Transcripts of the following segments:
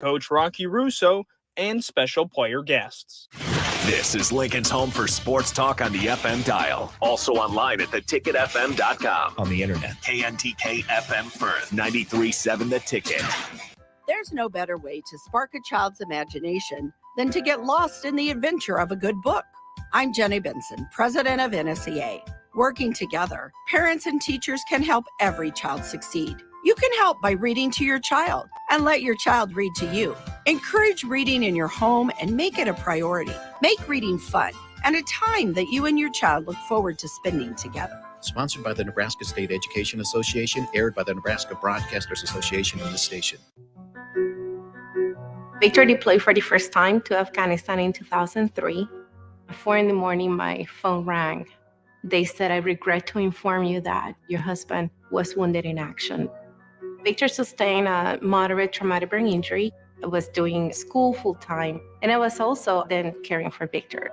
Coach Rocky Russo, and special player guests. This is Lincoln's home for sports talk on the FM dial. Also online at theticketfm.com. On the internet. KNTK FM Firth, 93.7 The Ticket. There's no better way to spark a child's imagination than to get lost in the adventure of a good book. I'm Jenny Benson, president of NSEA. Working together, parents and teachers can help every child succeed. You can help by reading to your child and let your child read to you. Encourage reading in your home and make it a priority. Make reading fun and a time that you and your child look forward to spending together. Sponsored by the Nebraska State Education Association, aired by the Nebraska Broadcasters Association and the station. Victor deployed for the first time to Afghanistan in 2003. At 4 a.m, my phone rang. They said, "I regret to inform you that your husband was wounded in action." Victor sustained a moderate traumatic brain injury. I was doing school full-time, and I was also then caring for Victor.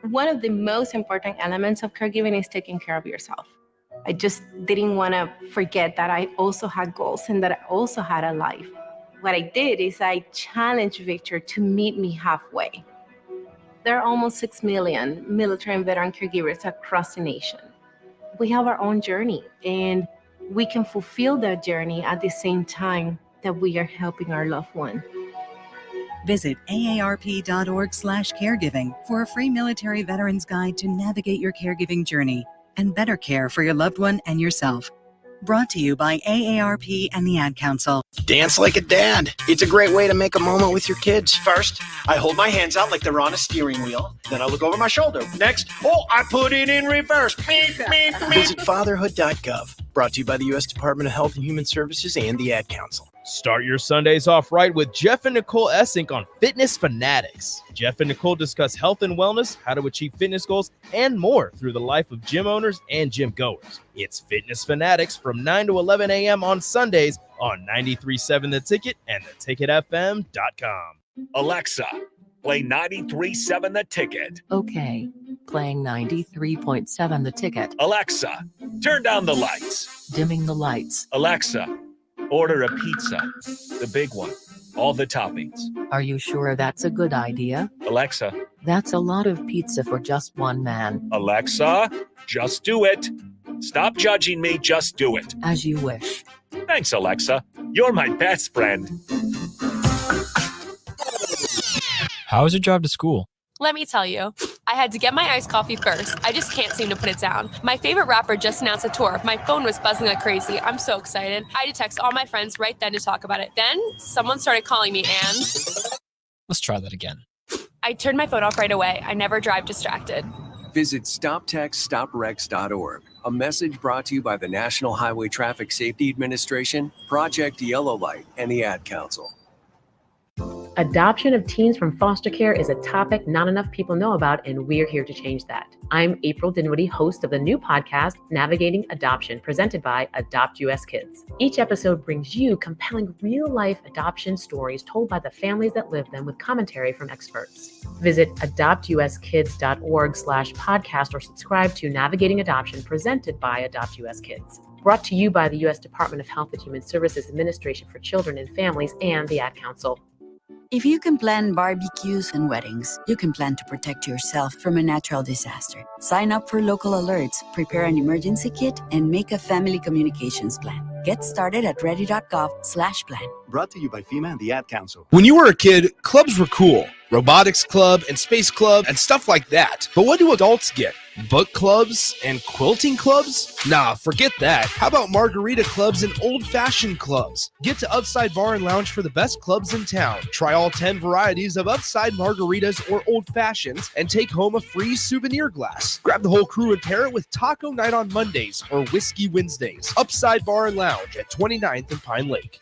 One of the most important elements of caregiving is taking care of yourself. I just didn't want to forget that I also had goals and that I also had a life. What I did is I challenged Victor to meet me halfway. There are almost 6 million military and veteran caregivers across the nation. We have our own journey, and we can fulfill that journey at the same time that we are helping our loved one. Visit aarp.org/caregiving for a free military veterans guide to navigate your caregiving journey and better care for your loved one and yourself. Brought to you by AARP and the Ad Council. Dance like a dad. It's a great way to make a moment with your kids. First, I hold my hands out like they're on a steering wheel. Then I look over my shoulder. Next, I put it in reverse. Visit fatherhood.gov. Brought to you by the U.S. Department of Health and Human Services and the Ad Council. Start your Sundays off right with Jeff and Nicole Essink on Fitness Fanatics. Jeff and Nicole discuss health and wellness, how to achieve fitness goals, and more through the life of gym owners and gym goers. It's Fitness Fanatics from 9 to 11 a.m. on Sundays on 93.7 The Ticket and theticketfm.com. Alexa, play 93.7 The Ticket. Okay, playing 93.7 The Ticket. Alexa, turn down the lights. Dimming the lights. Alexa, order a pizza, the big one, all the toppings. Are you sure that's a good idea? Alexa. That's a lot of pizza for just one man. Alexa, just do it. Stop judging me, just do it. As you wish. Thanks, Alexa. You're my best friend. How was your drive to school? Let me tell you, I had to get my iced coffee first. I just can't seem to put it down. My favorite rapper just announced a tour. My phone was buzzing like crazy. I'm so excited. I had to text all my friends right then to talk about it. Then someone started calling me and... Let's try that again. I turned my phone off right away. I never drive distracted. Visit StopTextStopWrecks.org. A message brought to you by the National Highway Traffic Safety Administration, Project Yellow Light, and the Ad Council. Adoption of teens from foster care is a topic not enough people know about, and we're here to change that. I'm April Dinwiddie, host of the new podcast, Navigating Adoption, presented by Adopt US Kids. Each episode brings you compelling real-life adoption stories told by the families that live them with commentary from experts. Visit adoptuskids.org/podcast or subscribe to Navigating Adoption, presented by Adopt US Kids. Brought to you by the U.S. Department of Health and Human Services Administration for Children and Families and the Ad Council. If you can plan barbecues and weddings, you can plan to protect yourself from a natural disaster. Sign up for local alerts, prepare an emergency kit, and make a family communications plan. Get started at ready.gov/plan. Brought to you by FEMA and the Ad Council. When you were a kid, clubs were cool. Robotics club and space club and stuff like that. But what do adults get? Book clubs and quilting clubs? Nah, forget that. How about margarita clubs and old-fashioned clubs? Get to Upside Bar and Lounge for the best clubs in town. Try all 10 varieties of Upside margaritas or old fashions and take home a free souvenir glass. Grab the whole crew and pair it with taco night on Mondays or whiskey Wednesdays. Upside Bar and Lounge at 29th and Pine Lake.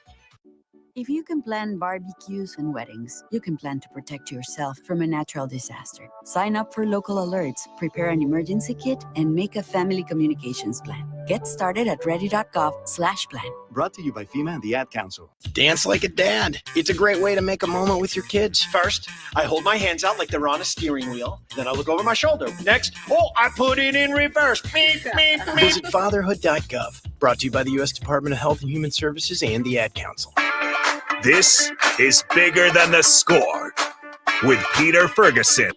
If you can plan barbecues and weddings, you can plan to protect yourself from a natural disaster. Sign up for local alerts, prepare an emergency kit, and make a family communications plan. Get started at ready.gov/plan. Brought to you by FEMA and the Ad Council. Dance like a dad. It's a great way to make a moment with your kids. First, I hold my hands out like they're on a steering wheel. Then I look over my shoulder. Next, I put it in reverse. Visit fatherhood.gov. Brought to you by the U.S. Department of Health and Human Services and the Ad Council. This is Bigger Than the Score with Peter Ferguson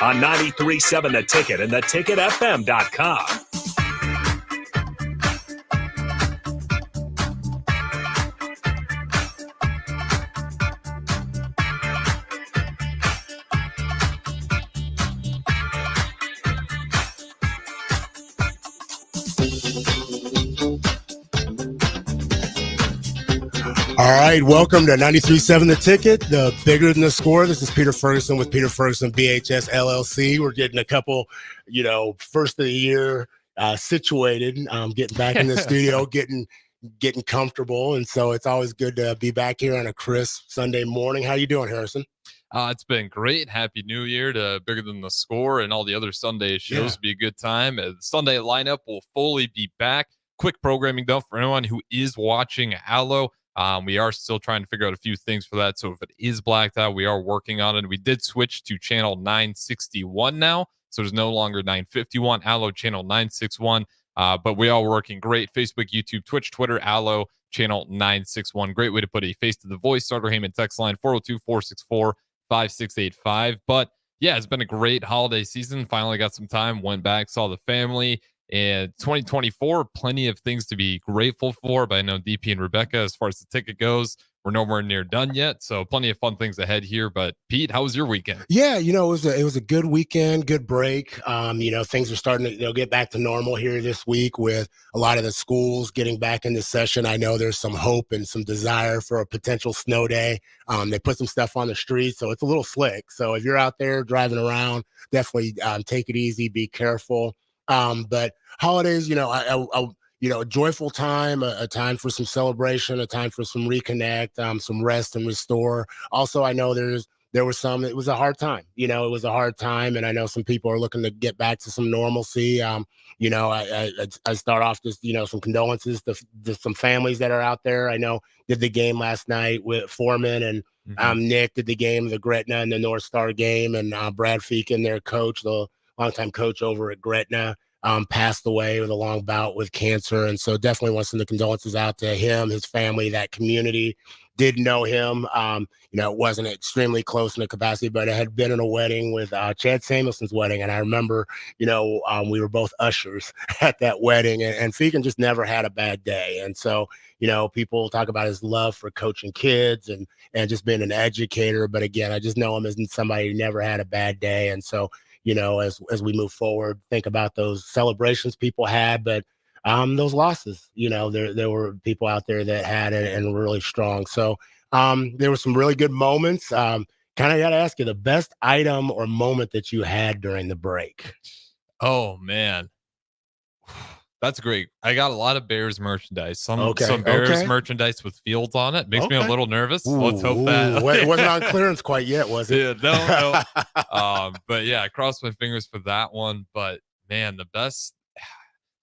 on 93.7 The Ticket and theticketfm.com. All right, welcome to 93.7 The Ticket, the Bigger Than the Score. This is Peter Ferguson with Peter Ferguson BHS LLC. We're getting a couple, first of the year situated, getting back in the studio, getting comfortable, and so it's always good to be back here on a crisp Sunday morning. How you doing, Harrison? It's been great. Happy New Year to Bigger Than the Score and all the other Sunday shows. Be a good time. The Sunday lineup will fully be back. Quick programming though for anyone who is watching Allo. We are still trying to figure out a few things for that. So if it is blacked out, we are working on it. We did switch to channel 961 now. So there's no longer 951, Allo channel 961. But we are working great. Facebook, YouTube, Twitch, Twitter, Allo channel 961. Great way to put a face to the voice. Starter Heyman text line 402-464-5685. But yeah, it's been a great holiday season. Finally got some time, went back, saw the family. And 2024, plenty of things to be grateful for. But I know DP and Rebecca, as far as the ticket goes, we're nowhere near done yet. So plenty of fun things ahead here. But Pete, how was your weekend? Yeah, it was a good weekend, good break. Things are starting to get back to normal here this week with a lot of the schools getting back into session. I know there's some hope and some desire for a potential snow day. They put some stuff on the street, so it's a little slick. So if you're out there driving around, definitely take it easy, be careful. But holidays, a joyful time, a time for some celebration, a time for some reconnect, some rest and restore. Also, I know it was a hard time, it was a hard time. And I know some people are looking to get back to some normalcy. I start off just, some condolences to some families that are out there. I know did the game last night with Foreman and Nick did the game, the Gretna and the North Star game. And Brad Feakin, their coach, the longtime coach over at Gretna, passed away with a long bout with cancer. And so definitely want to send the condolences out to him, his family, that community. Did know him. It wasn't extremely close in the capacity, but I had been in a wedding with Chad Samuelson's wedding. And I remember, we were both ushers at that wedding, and Feakin just never had a bad day. And so, people talk about his love for coaching kids and just being an educator. But again, I just know him as somebody who never had a bad day. And so, as we move forward, think about those celebrations people had, but those losses, there were people out there that had it and were really strong. So there were some really good moments. Kind of got to ask you the best item or moment that you had during the break. Oh, man. That's great. I got a lot of Bears merchandise. Some Bears merchandise with Fields on it. Makes me a little nervous. Let's hope that it wasn't on clearance quite yet, was it? Yeah, no. But yeah, I crossed my fingers for that one. But man, the best.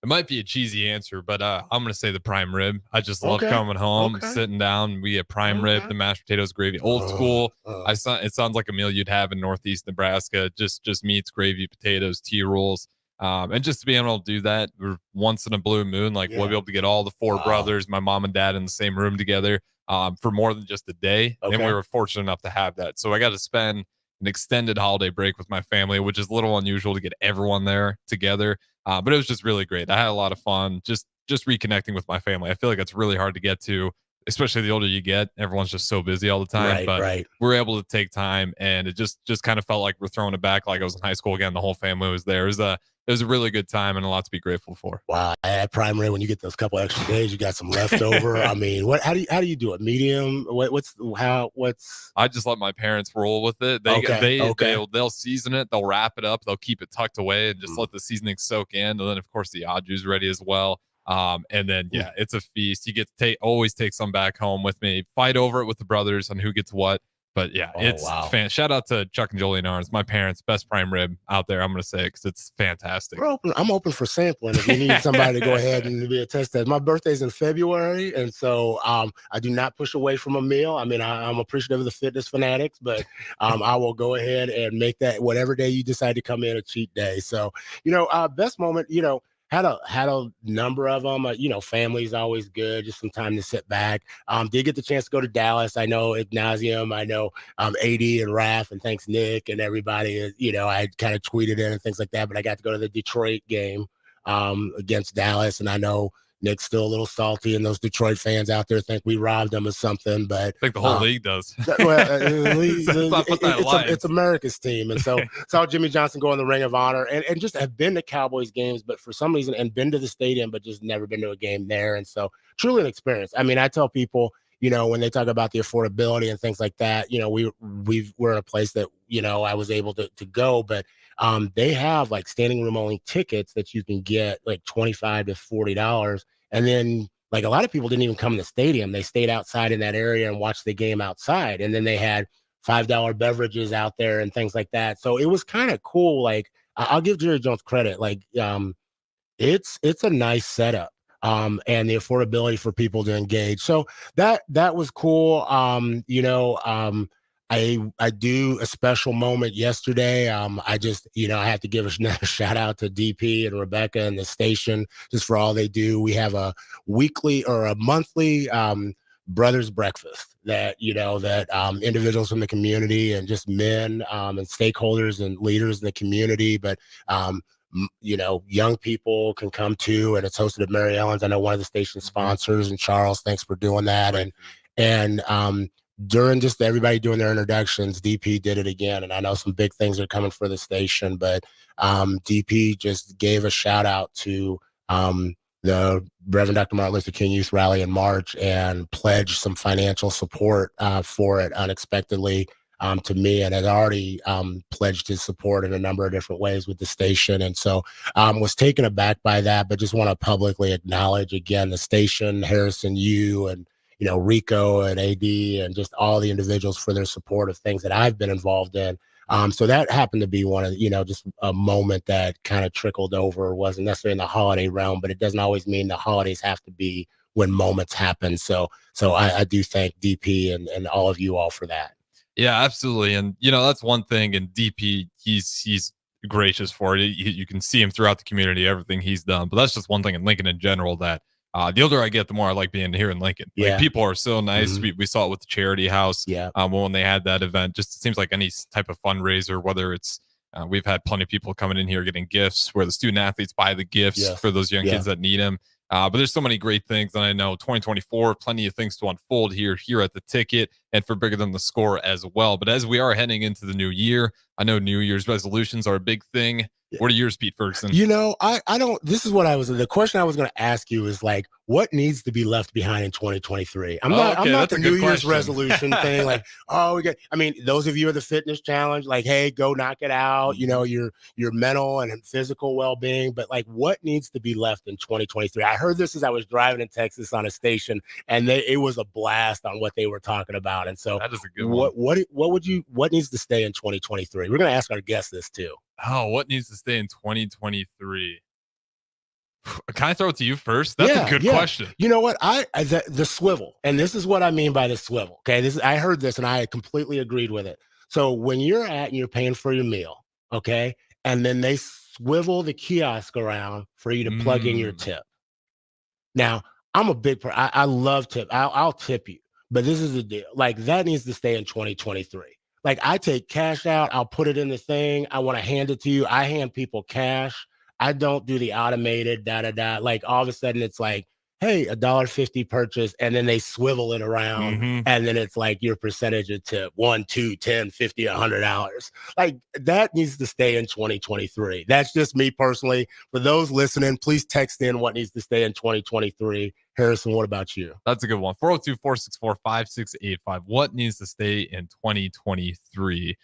It might be a cheesy answer, but I'm gonna say the prime rib. I just love coming home, sitting down. We get prime rib, the mashed potatoes, gravy, old school. It sounds like a meal you'd have in Northeast Nebraska. Just meats, gravy, potatoes, tea rolls. And just to be able to do that once in a blue moon, we'll be able to get all the four brothers, my mom and dad in the same room together for more than just a day. And we were fortunate enough to have that. So I got to spend an extended holiday break with my family, which is a little unusual to get everyone there together. But it was just really great. I had a lot of fun just reconnecting with my family. I feel like it's really hard to get to, especially the older you get. Everyone's just so busy all the time. But we're able to take time, and it just kind of felt like we're throwing it back like I was in high school again. The whole family was there. It was a really good time and a lot to be grateful for. Wow. At prime rib, when you get those couple extra days, you got some leftover. I mean, how do you do it? Medium? What's? I just let my parents roll with it. They'll season it. They'll wrap it up. They'll keep it tucked away and just let the seasoning soak in. And then of course the au jus ready as well. And then it's a feast. You get to always take some back home with me. Fight over it with the brothers on who gets what. But yeah, Shout out to Chuck and Julie Arns, my parents, best prime rib out there. I'm going to say, because it's fantastic. I'm open for sampling if you need somebody to go ahead and be a test test. My birthday's in February, and so I do not push away from a meal. I mean, I'm appreciative of the fitness fanatics, but I will go ahead and make that whatever day you decide to come in a cheat day. So, best moment, had a number of them. Family's always good, just some time to sit back. Did get the chance to go to Dallas. I know Ignazium, I know AD and Raph, and thanks Nick and everybody. I kind of tweeted in and things like that, but I got to go to the Detroit game against Dallas, and I know Nick's still a little salty, and those Detroit fans out there think we robbed them or something. But I think the whole league does. It's America's team, and so saw Jimmy Johnson go in the Ring of Honor, and just have been to Cowboys games, but for some reason, and been to the stadium, but just never been to a game there. And so, truly an experience. I mean, I tell people, when they talk about the affordability and things like that, we're in a place that I was able to go, but they have like standing room only tickets that you can get like $25 to $40. And then like a lot of people didn't even come in the stadium. They stayed outside in that area and watched the game outside. And then they had $5 beverages out there and things like that. So it was kind of cool. Like I'll give Jerry Jones credit. Like it's a nice setup. And the affordability for people to engage. So that was cool. I do a special moment yesterday. I just, I have to give a shout out to DP and Rebecca and the station just for all they do. We have a weekly or a monthly brothers breakfast that individuals from the community and just men and stakeholders and leaders in the community, but young people can come to, and it's hosted at Mary Ellen's. I know one of the station sponsors, and Charles, thanks for doing that. And during just everybody doing their introductions, DP did it again. And I know some big things are coming for the station, but DP just gave a shout out to the Reverend Dr. Martin Luther King Youth Rally in March and pledged some financial support for it unexpectedly to me, and has already pledged his support in a number of different ways with the station. And so was taken aback by that, but just want to publicly acknowledge again the station, Harrison, you, and Rico and AD and just all the individuals for their support of things that I've been involved in. So that happened to be one of, just a moment that kind of trickled over. Wasn't necessarily in the holiday realm, but it doesn't always mean the holidays have to be when moments happen. So I do thank DP and all of you all for that. Yeah, absolutely. And, that's one thing. And DP, he's gracious for it. You can see him throughout the community, everything he's done. But that's just one thing in Lincoln in general that the older I get, the more I like being here in Lincoln. Like, people are so nice. Mm-hmm. We saw it with the charity house when they had that event. Just it seems like any type of fundraiser, whether it's we've had plenty of people coming in here getting gifts where the student athletes buy the gifts for those young kids that need them. But there's so many great things. And I know 2024, plenty of things to unfold here at the Ticket and for Bigger Than the Score as well. But as we are heading into the new year, I know New Year's resolutions are a big thing. What are yours, Pete Ferguson? I don't, this is what the question I was going to ask you is like, what needs to be left behind in 2023? I'm not the New Year's resolution thing. Like, those of you at the fitness challenge, like, hey, go knock it out, your mental and physical well-being, but like what needs to be left in 2023? I heard this as I was driving in Texas on a station, and it was a blast on what they were talking about. And so that is a good one. What needs to stay in 2023? We're going to ask our guests this too. Oh, what needs to stay in 2023? Can I throw it to you first? That's a good question. You know what? The swivel, and this is what I mean by the swivel. Okay, I heard this and I completely agreed with it. So when you're paying for your meal, okay, and then they swivel the kiosk around for you to plug in your tip. Now, I'm a big I love tip. I'll tip you, but this is the deal. Like that needs to stay in 2023. Like I take cash out, I'll put it in the thing. I want to hand it to you. I hand people cash. I don't do the automated Like all of a sudden it's like, hey, $1.50 purchase. And then they swivel it around. And then it's like your percentage of tip, 1, 2, 10, 50, $100. Like that needs to stay in 2023. That's just me personally. For those listening, please text in what needs to stay in 2023. Harrison, what about you? That's a good one. 402-464-5685. What needs to stay in 2023?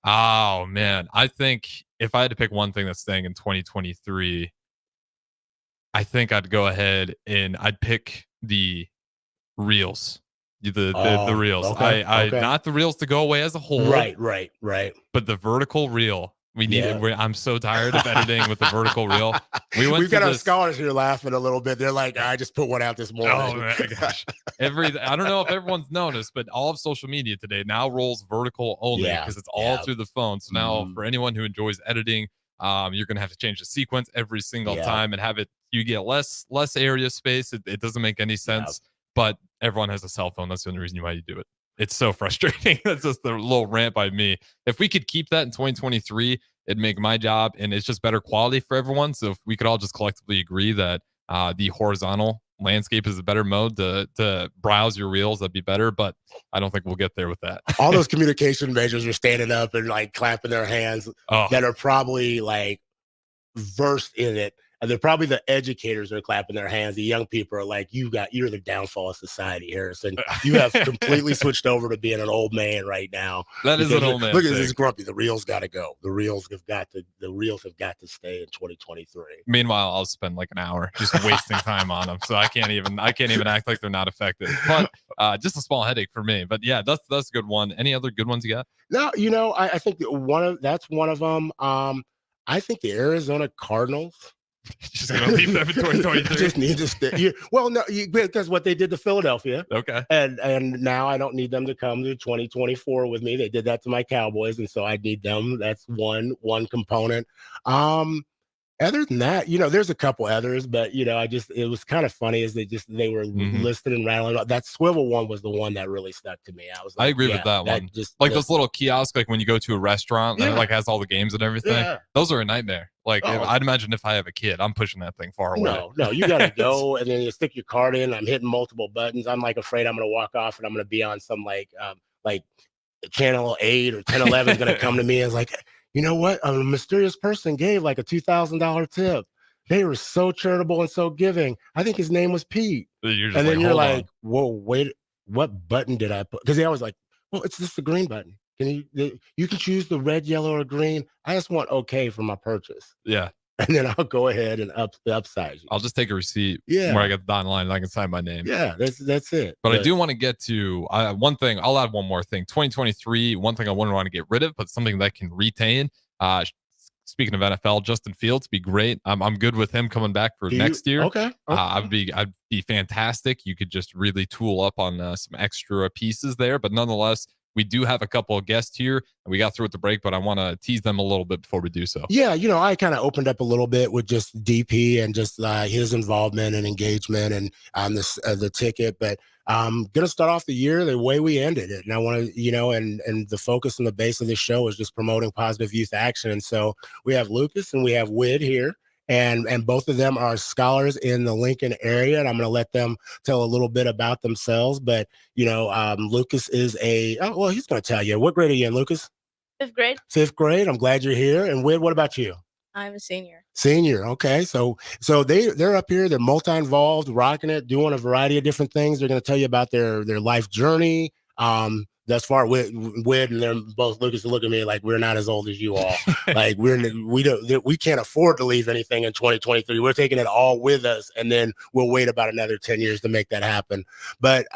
Oh, man. I think if I had to pick one thing that's staying in 2023, I think I'd go ahead and I'd pick the reels. The reels. Okay, Not the reels to go away as a whole. Right. But the vertical reel. We need it. I'm so tired of editing with the vertical reel. We've got our scholars here laughing a little bit. They're like, I just put one out this morning. Oh my gosh. I don't know if everyone's noticed, but all of social media today now rolls vertical only because it's all through the phone. So now for anyone who enjoys editing You're going to have to change the sequence every single time and have it. You get less area space. It doesn't make any sense. But everyone has a cell phone. That's the only reason why you do it. It's so frustrating. That's just a little rant by me. If we could keep that in 2023, it'd make my job, and it's just better quality for everyone. So if we could all just collectively agree that the horizontal landscape is a better mode to browse your reels, that'd be better. But I don't think we'll get there with that. All those communication measures are standing up and like clapping their hands that are probably like versed in it. And they're probably the educators that are clapping their hands. The young people are like, you're the downfall of society, Harrison. You have completely switched over to being an old man right now. That is an old man. Look at this grumpy. The reels got to go. The reels have got to stay in 2023. Meanwhile, I'll spend like an hour just wasting time on them. So I can't even act like they're not effective. But just a small headache for me. But yeah, that's a good one. Any other good ones you got? No, I think that's one of them. I think the Arizona Cardinals. Just gonna leave them in 2023. Just need to stay. Because what they did to Philadelphia. Okay. And now I don't need them to come to 2024 with me. They did that to my Cowboys, and so I need them. That's one component. Other than that, there's a couple others, but it was kind of funny as they were listed and rattling. That swivel one was the one that really stuck to me. I agree with that one. Those little kiosks, like when you go to a restaurant and it like has all the games and everything. Yeah. Those are a nightmare. I'd imagine if I have a kid, I'm pushing that thing far away. No, you got to go and then you stick your card in. I'm hitting multiple buttons. I'm like afraid I'm going to walk off and I'm going to be on some like Channel 8 or 1011 is going to come to me and it's like, you know what? A mysterious person gave like a $2,000 tip. They were so charitable and so giving. I think his name was Pete. And then you're like, whoa, wait, what button did I put? Because they always like, well, it's just the green button. You can choose the red, yellow, or green. I just want okay for my purchase. Yeah. And then I'll go ahead and upsize you. I'll just take a receipt where I get the dotted line and I can sign my name. Yeah, that's it. But I do want to get to one thing. I'll add one more thing. 2023, one thing I wouldn't want to get rid of, but something that can retain. Speaking of NFL, Justin Fields be great. I'm good with him coming back for next year. Okay. I'd be fantastic. You could just really tool up on some extra pieces there, but nonetheless, we do have a couple of guests here, and we got through at the break, but I want to tease them a little bit before we do so. Yeah, I kind of opened up a little bit with just DP and just his involvement and engagement and the ticket, but I'm going to start off the year the way we ended it. And I want to, and the focus and the base of this show is just promoting positive youth action. And so we have Lucas and we have Wid here. And both of them are scholars in the Lincoln area, and I'm going to let them tell a little bit about themselves. But Lucas is he's going to tell you. What grade are you in, Lucas? 5th grade. 5th grade. I'm glad you're here. And Wid, what about you? I'm a senior. Senior. Okay. So they're up here. They're multi-involved, rocking it, doing a variety of different things. They're going to tell you about their life journey. Thus far, Wid and they're both Lucas look at me like we're not as old as you all. Like we can't afford to leave anything in 2023. We're taking it all with us, and then we'll wait about another 10 years to make that happen. But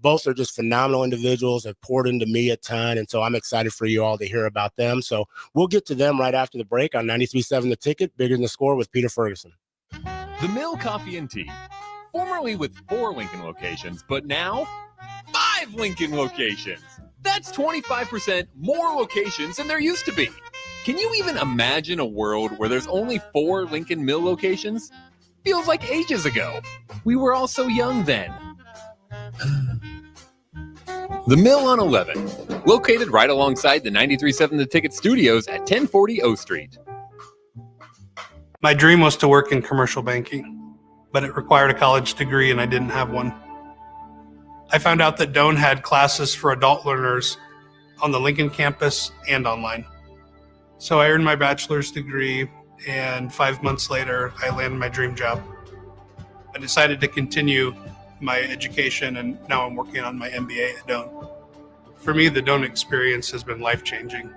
both are just phenomenal individuals, have poured into me a ton, and so I'm excited for you all to hear about them. So we'll get to them right after the break on 93.7 The Ticket, Bigger Than the Score with Peter Ferguson. The Mill Coffee and Tea, formerly with 4 Lincoln locations, but now 5 Lincoln locations. That's 25% more locations than there used to be. Can you even imagine a world where there's only 4 Lincoln Mill locations? Feels like ages ago. We were all so young then. The Mill on 11, located right alongside the 93.7 The Ticket Studios at 1040 O Street. My dream was to work in commercial banking, but it required a college degree and I didn't have one. I found out that Doane had classes for adult learners on the Lincoln campus and online. So I earned my bachelor's degree, and 5 months later, I landed my dream job. I decided to continue my education, and now I'm working on my MBA at Doane. For me, the Doane experience has been life-changing.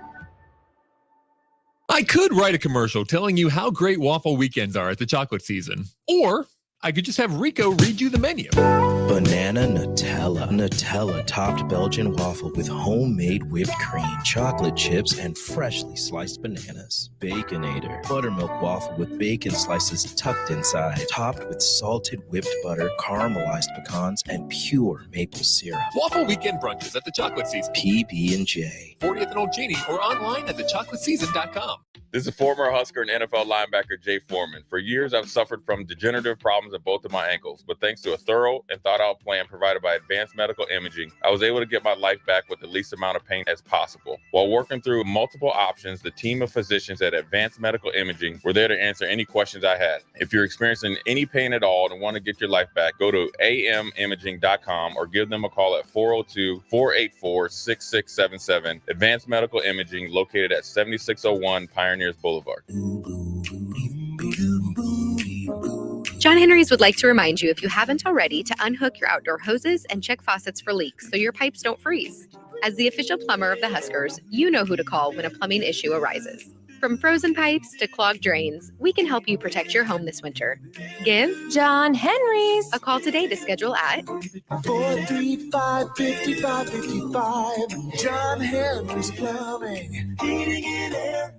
I could write a commercial telling you how great waffle weekends are at the chocolate season, or I could just have Rico read you the menu. Banana Nutella. Nutella topped Belgian waffle with homemade whipped cream, chocolate chips, and freshly sliced bananas. Baconator. Buttermilk waffle with bacon slices tucked inside, topped with salted whipped butter, caramelized pecans, and pure maple syrup. Waffle weekend brunches at the chocolate season. PB&J. 40th and Old Genie or online at thechocolateseason.com. This is former Husker and NFL linebacker Jay Foreman. For years, I've suffered from degenerative problems in both of my ankles, but thanks to a thorough and thought-out plan provided by Advanced Medical Imaging, I was able to get my life back with the least amount of pain as possible. While working through multiple options, the team of physicians at Advanced Medical Imaging were there to answer any questions I had. If you're experiencing any pain at all and want to get your life back, go to amimaging.com or give them a call at 402-484-6677. Advanced Medical Imaging, located at 7601 Pioneers Boulevard. John Henry's would like to remind you, if you haven't already, to unhook your outdoor hoses and check faucets for leaks so your pipes don't freeze. As the official plumber of the Huskers, you know who to call when a plumbing issue arises. From frozen pipes to clogged drains, we can help you protect your home this winter. Give John Henry's a call today to schedule at 435-5555. John Henry's Plumbing, Heating and Air.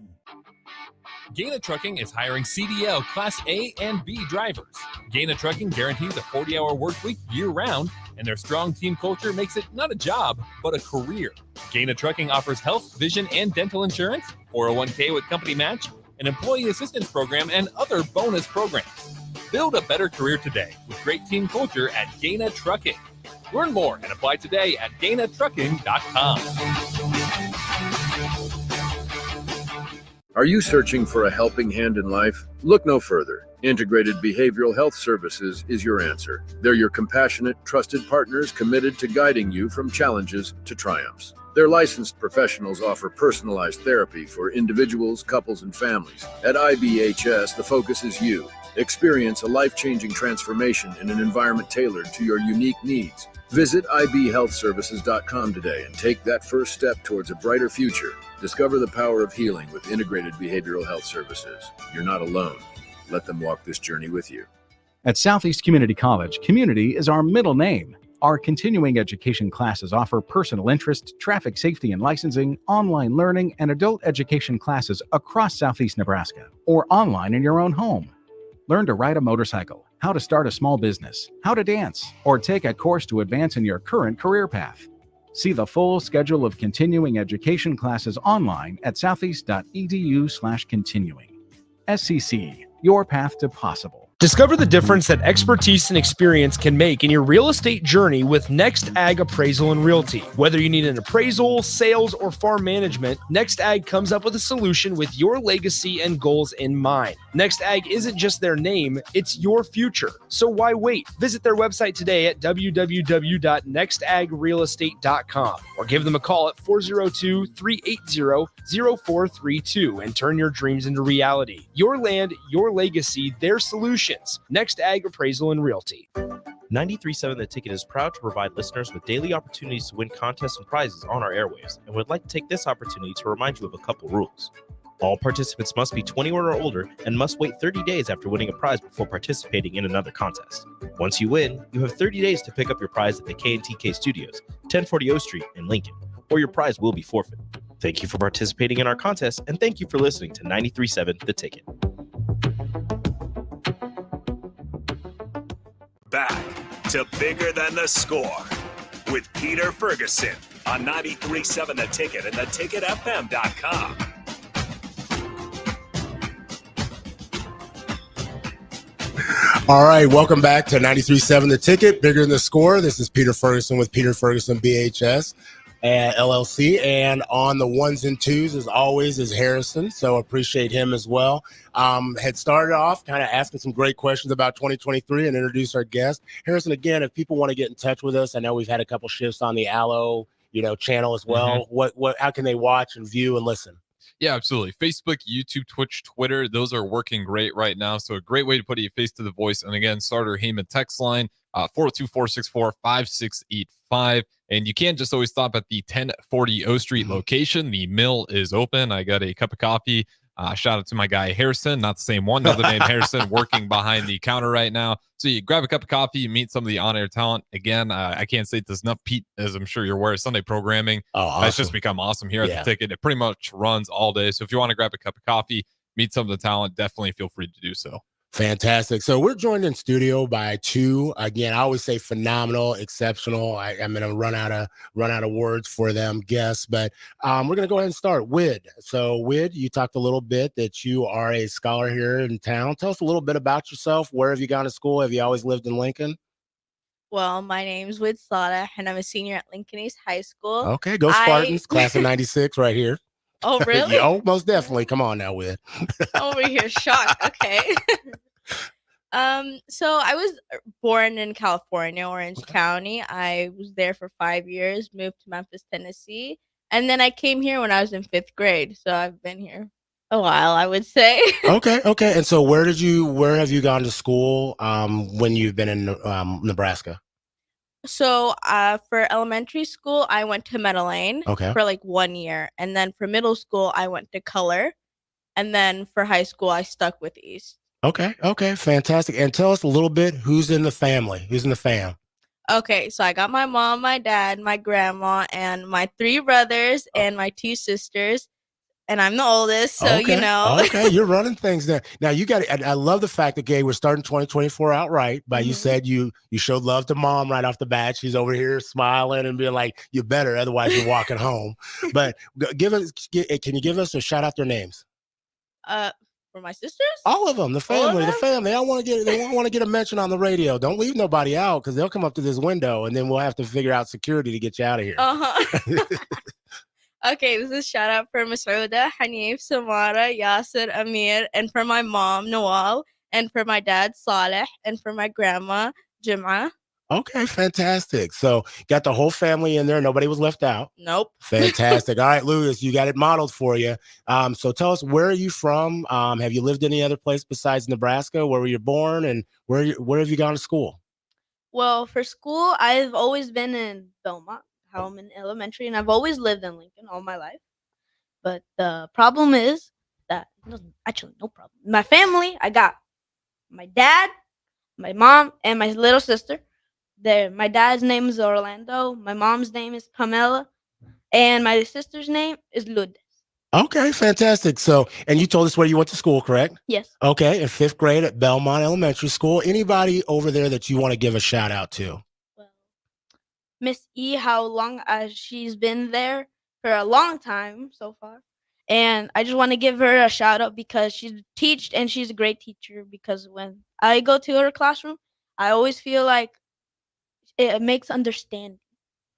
Gaina Trucking is hiring CDL Class A and B drivers. Gaina Trucking guarantees a 40-hour work week year-round, and their strong team culture makes it not a job, but a career. Gaina Trucking offers health, vision, and dental insurance, 401k with company match, an employee assistance program, and other bonus programs. Build a better career today with great team culture at Gaina Trucking. Learn more and apply today at GainaTrucking.com. Are you searching for a helping hand in life? Look no further. Integrated Behavioral Health Services is your answer. They're your compassionate, trusted partners committed to guiding you from challenges to triumphs. Their licensed professionals offer personalized therapy for individuals, couples, and families. At IBHS, the focus is you. Experience a life-changing transformation in an environment tailored to your unique needs. Visit ibhealthservices.com today and take that first step towards a brighter future. Discover the power of healing with Integrated Behavioral Health Services. You're not alone. Let them walk this journey with you. At Southeast Community College, community is our middle name. Our continuing education classes offer personal interest, traffic safety and licensing, online learning, and adult education classes across Southeast Nebraska or online in your own home. Learn to ride a motorcycle, how to start a small business, how to dance, or take a course to advance in your current career path. See the full schedule of continuing education classes online at southeast.edu/continuing. SCC, your path to possible. Discover the difference that expertise and experience can make in your real estate journey with Next Ag Appraisal and Realty. Whether you need an appraisal, sales, or farm management, Next Ag comes up with a solution with your legacy and goals in mind. Next Ag isn't just their name, it's your future. So why wait? Visit their website today at www.nextagrealestate.com or give them a call at 402-380-0432 and turn your dreams into reality. Your land, your legacy, their solution. Next Ag Appraisal and Realty. 93.7 The Ticket is proud to provide listeners with daily opportunities to win contests and prizes on our airwaves, and would like to take this opportunity to remind you of a couple rules. All participants must be 21 or older and must wait 30 days after winning a prize before participating in another contest. Once you win, you have 30 days to pick up your prize at the K&TK Studios, 1040 O Street in Lincoln, or your prize will be forfeit. Thank you for participating in our contest, and thank you for listening to 93.7 The Ticket. Back to Bigger Than the Score with Peter Ferguson on 93.7 The Ticket and theticketfm.com. All right, welcome back to 93.7 The Ticket, Bigger Than the Score. This is Peter Ferguson with Peter Ferguson BHS and LLC, and on the ones and twos, as always, is Harrison, so appreciate him as well. Had started off kind of asking some great questions about 2023 and introduce our guest. Harrison, again, if people want to get in touch with us, I know we've had a couple shifts on the Allo, channel as well. How can they watch and view and listen? Yeah, absolutely. Facebook, YouTube, Twitch, Twitter, those are working great right now. So a great way to put a face to the voice. And again, Starter Heyman text line, 402-464-5685. And you can't just always stop at the 1040 O Street location. The mill is open. I got a cup of coffee. Shout out to my guy Harrison, not the same one, another name Harrison, working behind the counter right now. So you grab a cup of coffee, you meet some of the on-air talent. Again, I can't say it does enough, Pete, as I'm sure you're aware, Sunday programming has just become awesome here at the Ticket. It pretty much runs all day. So if you want to grab a cup of coffee, meet some of the talent, definitely feel free to do so. Fantastic. So we're joined in studio by two. Again, I always say phenomenal, exceptional. I'm going to run out of words for them guests, but we're going to go ahead and start. Wid. So Wid, you talked a little bit that you are a scholar here in town. Tell us a little bit about yourself. Where have you gone to school? Have you always lived in Lincoln? Well, my name's Wid Saleh, and I'm a senior at Lincoln East High School. Okay, go Spartans, class of 96 right here. Oh, really? Yo, most definitely. Come on now, Wid. Over here, shocked. Okay. So I was born in California, Orange County. I was there for 5 years, moved to Memphis, Tennessee, and then I came here when I was in 5th grade. So I've been here a while, I would say. Okay. And so where have you gone to school when you've been in Nebraska? So for elementary school, I went to Meadow Lane for like 1 year. And then for middle school, I went to Color. And then for high school, I stuck with East. Okay, fantastic. And tell us a little bit, who's in the family? Who's in the fam? Okay, so I got my mom, my dad, my grandma, and my 3 brothers and my 2 sisters. And I'm the oldest, so you know. Okay, you're running things there. Now you got it. I love the fact that we're starting 2024 out right. But you said you showed love to mom right off the bat. She's over here smiling and being like, "You better, otherwise you're walking home." But can you give us a shout out their names? For my sisters? All of them, the family. I want to get a mention on the radio. Don't leave nobody out because they'll come up to this window and then we'll have to figure out security to get you out of here. Okay, this is shout out for Masouda, Hanif, Samara, Yasser, Amir, and for my mom, Nawal, and for my dad, Saleh, and for my grandma, Jum'ah. Okay, fantastic. So got the whole family in there. Nobody was left out. Nope. Fantastic. All right, Lucas, you got it modeled for you. So tell us, where are you from? Have you lived any other place besides Nebraska? Where were you born, and where have you gone to school? Well, for school, I've always been in Belmont, Howman Elementary, and I've always lived in Lincoln all my life. But the problem is that, actually, no problem. My family, I got my dad, my mom, and my little sister. My dad's name is Orlando. My mom's name is Pamela. And my sister's name is Lourdes. Okay, fantastic. So, and you told us where you went to school, correct? Yes. Okay, in 5th grade at Belmont Elementary School. Anybody over there that you want to give a shout out to? Miss E, how long she's been there for a long time so far. And I just want to give her a shout out because she's taught and she's a great teacher, because when I go to her classroom, I always feel like it makes understanding.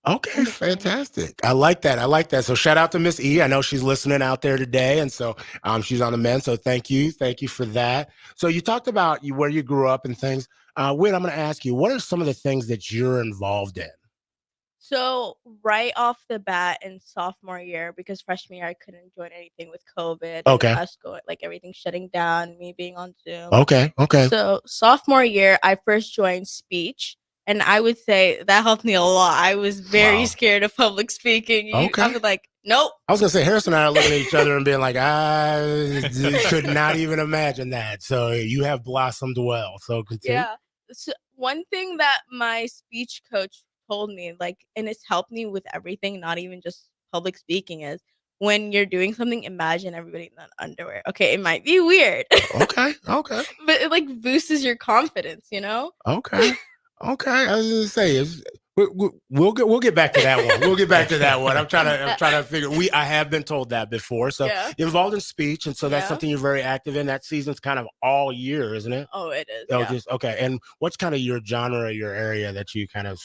Okay, fantastic. I like that. So shout out to Miss E. I know she's listening out there today, and so she's on the mend. So thank you for that. So you talked about where you grew up and things. Wait, I'm going to ask you, what are some of the things that you're involved in? So right off the bat in sophomore year, because freshman year I couldn't join anything with COVID. Okay. And us going, like everything shutting down, me being on Zoom. Okay. So sophomore year, I first joined speech. And I would say that helped me a lot. I was very scared of public speaking. I was like, nope. I was going to say, Harrison and I are looking at each other and being like, I could not even imagine that. So you have blossomed well. So continue. Yeah. So one thing that my speech coach told me, and it's helped me with everything, not even just public speaking, is when you're doing something, imagine everybody in underwear. Okay, it might be weird. Okay. But it boosts your confidence, you know? Okay. I was gonna say we'll get back to that one. We'll get back to that one. I'm trying to figure. I have been told that before. So you're involved in speech, and so that's something you're very active in. That season's kind of all year, isn't it? Oh, it is. Oh, just okay. And what's kind of your genre, your area that you kind of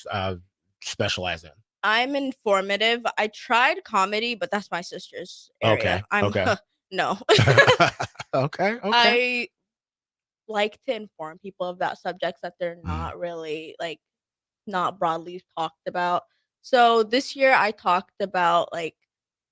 specialize in? I'm informative. I tried comedy, but that's my sister's area. Okay. No. Okay. I like to inform people about subjects that they're not really not broadly talked about. So this year I talked about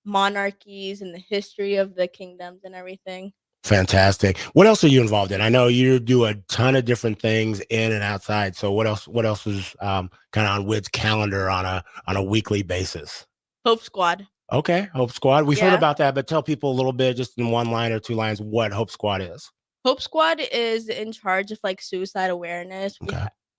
monarchies and the history of the kingdoms and everything. Fantastic. What else are you involved in? I know you do a ton of different things in and outside. So what else is kind of on Wid's calendar on a weekly basis? Hope Squad. Okay, Hope Squad. We've heard about that, but tell people a little bit, just in one line or 2 lines, what Hope Squad is. Hope Squad is in charge of suicide awareness,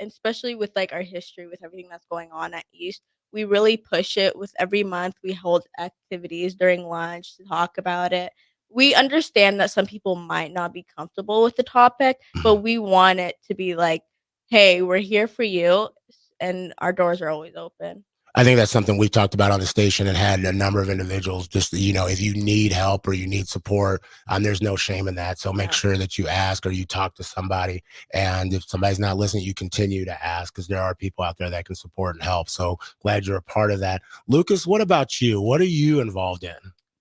especially with our history, with everything that's going on at East. We really push it with every month. We hold activities during lunch to talk about it. we understand that some people might not be comfortable with the topic, but we want it to be like, hey, we're here for you, and our doors are always open. I think that's something we talked about on the station and had a number of individuals just, if you need help or you need support, there's no shame in that. So make sure that you ask or you talk to somebody. And if somebody's not listening, you continue to ask because there are people out there that can support and help. So glad you're a part of that. Lucas, what about you? What are you involved in?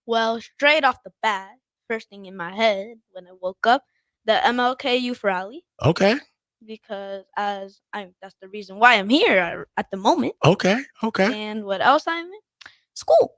Well, straight off the bat, first thing in my head when I woke up, the MLK Youth Rally. Okay. Because that's the reason why I'm here at the moment. Okay. And what else I'm in? School.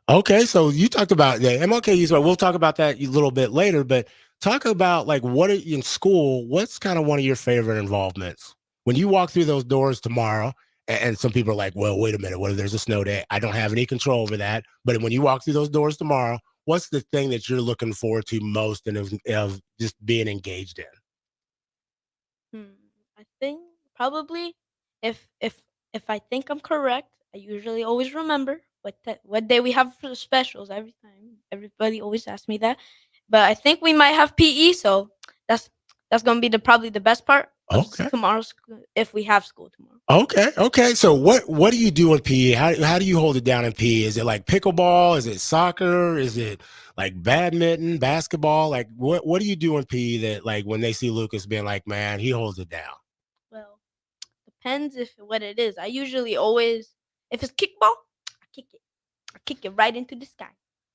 Okay, so you talked about the MLK Youth Rally. We'll talk about that a little bit later, but talk about like what in school, what's kind of one of your favorite involvements? When you walk through those doors tomorrow, and some people are like, well, wait a minute, what if there's a snow day? I don't have any control over that. But when you walk through those doors tomorrow, what's the thing that you're looking forward to most and of just being engaged in? I think probably if I think I'm correct, I usually always remember what day we have for the specials every time. Everybody always asks me that. But I think we might have PE, so that's gonna be probably the best part of tomorrow's if we have school tomorrow. Okay. So what do you do in PE? How do you hold it down in PE? Is it like pickleball? Is it soccer? Is it like badminton, basketball? Like what do you do in PE that like when they see Lucas being like, man, he holds it down? Well, depends what it is. I usually always, if it's kickball, I kick it right into the sky.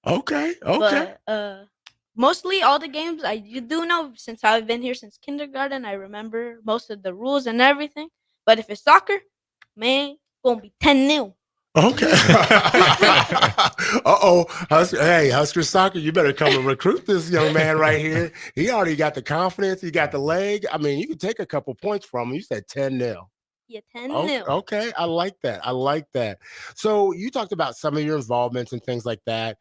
Okay. But mostly all the games you do know since I've been here since kindergarten. I remember most of the rules and everything. But if it's soccer, man, it's gonna be 10-0. Okay. Hey, Husker Soccer, you better come and recruit this young man right here. He already got the confidence. He got the leg. I mean, you can take a couple points from him. You said 10-0. Yeah, 10-0. Okay, I like that. So you talked about some of your involvements and things like that.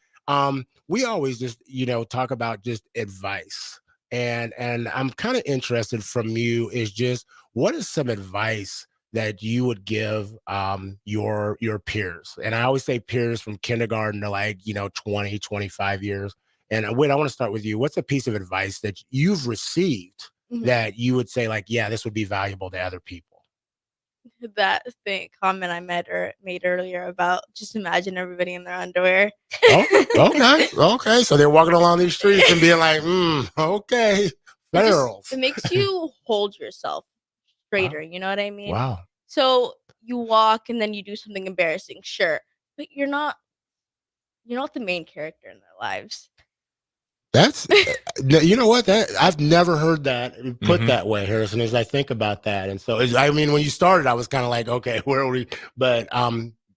We always just, talk about just advice. And I'm kind of interested from you is just what is some advice that you would give your peers? And I always say peers from kindergarten to like, 20, 25 years. And Whit, I want to start with you. What's a piece of advice that you've received that you would say like, yeah, this would be valuable to other people? That comment I made earlier about just imagine everybody in their underwear. Okay. So they're walking along these streets and being like, okay, barrels. It makes you hold yourself straighter. You know what I mean? Wow. So you walk and then you do something embarrassing, sure, but you're not the main character in their lives. That's, you know what? I've never heard that put that way, Harrison, as I think about that. And so, when you started, I was kind of like, okay, where are we? But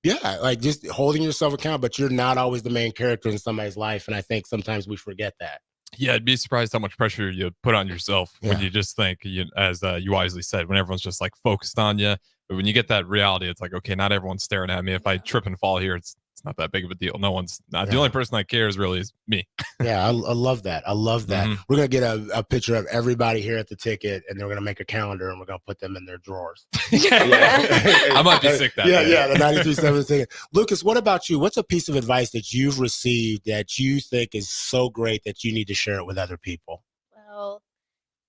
yeah, like just holding yourself accountable, but you're not always the main character in somebody's life. And I think sometimes we forget that. Yeah, I'd be surprised how much pressure you put on yourself when you just think, as you wisely said, when everyone's just like focused on you. But when you get that reality, it's like, okay, not everyone's staring at me. If I trip and fall here, it's not that big of a deal. No one's not. The only person that cares really is me. Yeah, I love that. We're going to get a picture of everybody here at the ticket, and they're going to make a calendar, and we're going to put them in their drawers. I might be sick that day. Yeah, the 93.7 ticket. Lucas, what about you? What's a piece of advice that you've received that you think is so great that you need to share it with other people? Well,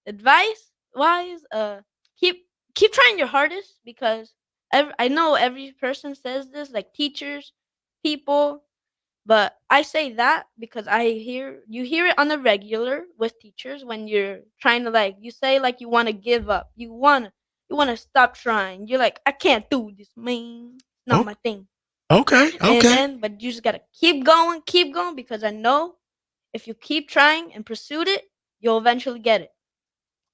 advice-wise, keep trying your hardest because I know every person says this, like teachers, people, but I say that because you hear it on the regular with teachers when you're trying to you say you want to give up, you want to stop trying, you're like, I can't do this, man, it's not my thing. Okay. But you just gotta keep going because I know if you keep trying and pursue it, you'll eventually get it.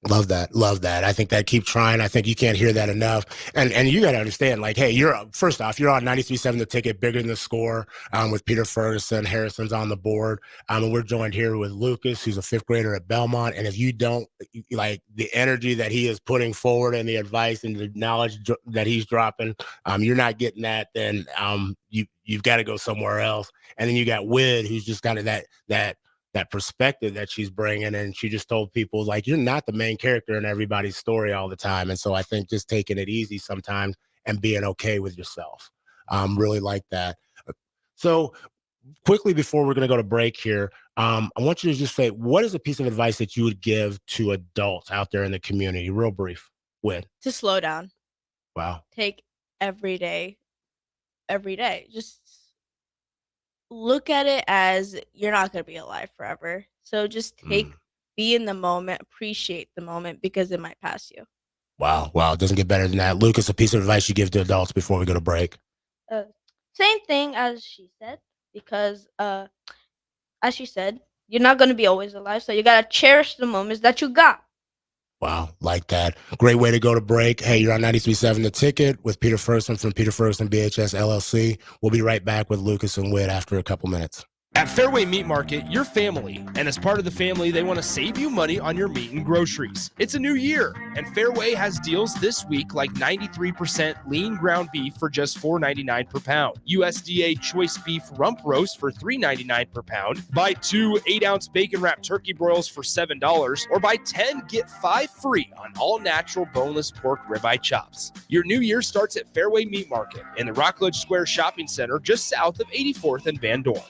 Love that. I think that keep trying. I think you can't hear that enough. And you got to understand, hey, first off, you're on 93.7 The Ticket, Bigger Than the Score, with Peter Ferguson. Harrison's on the board. And we're joined here with Lucas, who's a fifth grader at Belmont. And if you don't like the energy that he is putting forward and the advice and the knowledge that he's dropping, you're not getting that, then you've got to go somewhere else. And then you got Whit, who's just kind of that perspective that she's bringing, and she just told people you're not the main character in everybody's story all the time. And so I think just taking it easy sometimes and being okay with yourself, really like that. So quickly before we're going to go to break here, I want you to just say, what is a piece of advice that you would give to adults out there in the community? Real brief. To slow down. Wow. Take every day. Just look at it as you're not going to be alive forever. So just be in the moment, appreciate the moment because it might pass you. Wow. It doesn't get better than that. Lucas, a piece of advice you give to adults before we go to break. Same thing as she said, because as she said, you're not going to be always alive, so you got to cherish the moments that you got. Wow, like that. Great way to go to break. Hey, you're on 93.7 The Ticket with Peter Ferguson from Peter Ferguson BHS LLC. We'll be right back with Lucas and Whit after a couple minutes. At Fairway Meat Market, you're family, and as part of the family, they want to save you money on your meat and groceries. It's a new year, and Fairway has deals this week like 93% lean ground beef for just $4.99 per pound, USDA choice beef rump roast for $3.99 per pound, buy 2 8-ounce bacon-wrapped turkey broils for $7, or buy 10, get 5 free on all-natural boneless pork ribeye chops. Your new year starts at Fairway Meat Market in the Rockledge Square Shopping Center just south of 84th and Van Dorn.